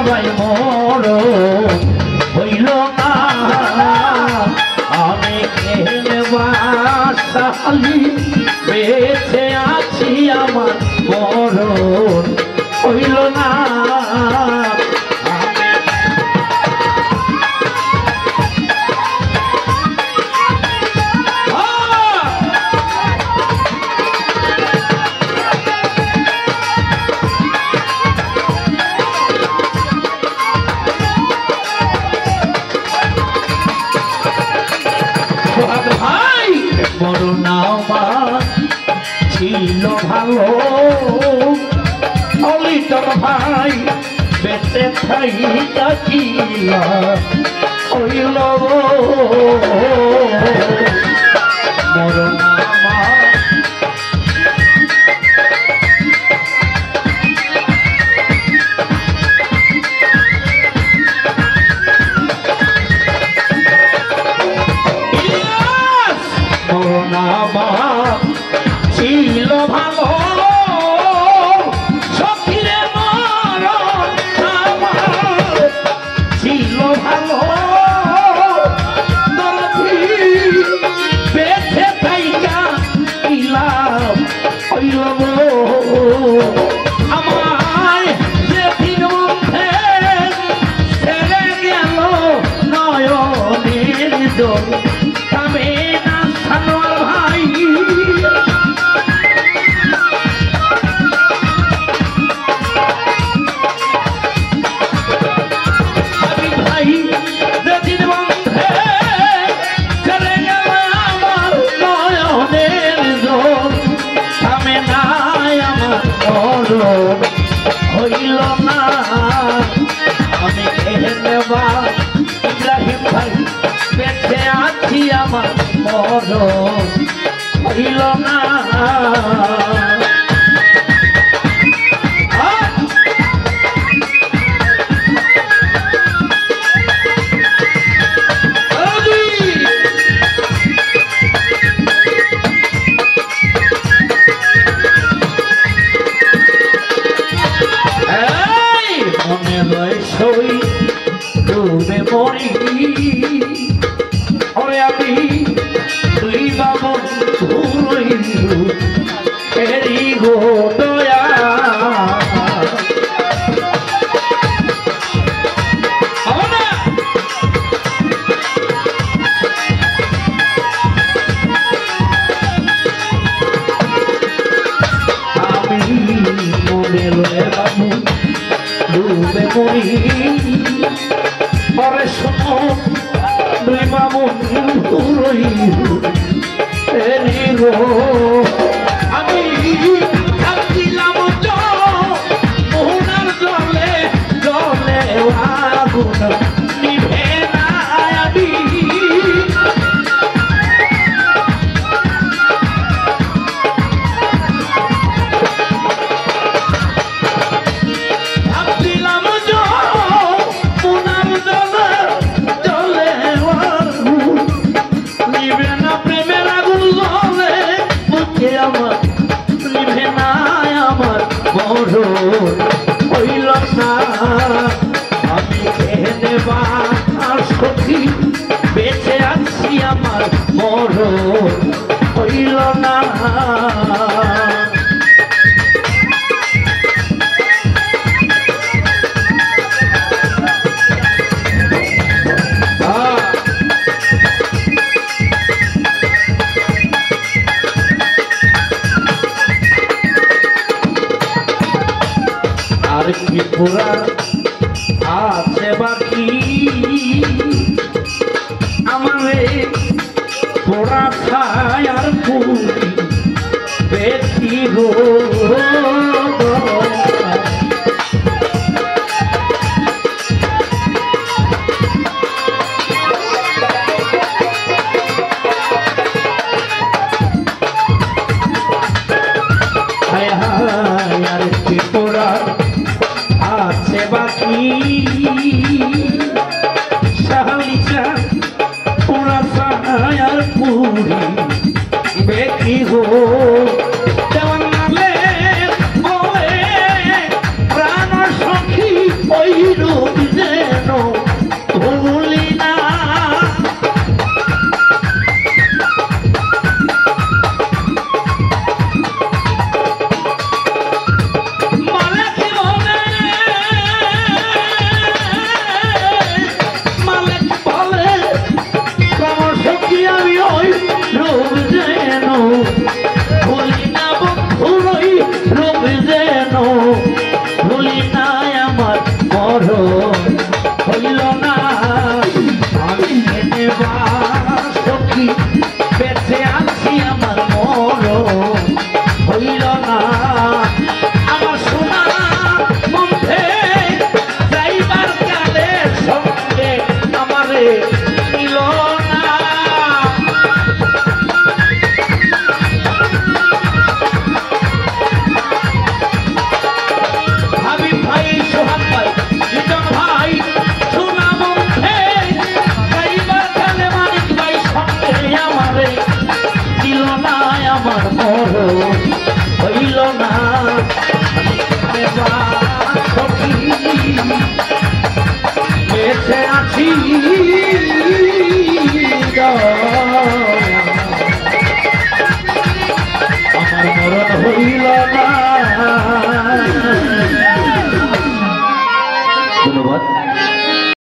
ভাই মোর হইল না আমি কেনে বাসালি বেঁচে আছি আমার মরণ হইল না ছিল ভালো অলিতর ভাই বেঁচে থাইকা কিলা হইল মরণ ছিল ভালো সখিরে মরণ আমার ছিল ভালো বেঁচে থাইকা ইলাম হইল আমার যেদিন মধ্যে ছেড়ে গেল নয়নের জল থামে না সানোয়ার ভাই হইল না আমি ইব্রাহিম ভাই বেঁচে আছি আমার মরণ হইল না ডুবে মরি ওরে আমি তুই বাবু এরি গো দয়া আমি মনে লয়ে বাবু ডুবে মরি পরে শোনো দুই বাবু আমি থাকছিলাম মোহনার জলে জলে আগুন নিভে না আমি হইল না আমি কেনে সখী বেঁচে আছি আমার মরণ হইল না আর কি পুরা আছে বাকি আমারে পোড়া খায় আর পুরি বেশি গো আর কি পোড়া আছে বাকি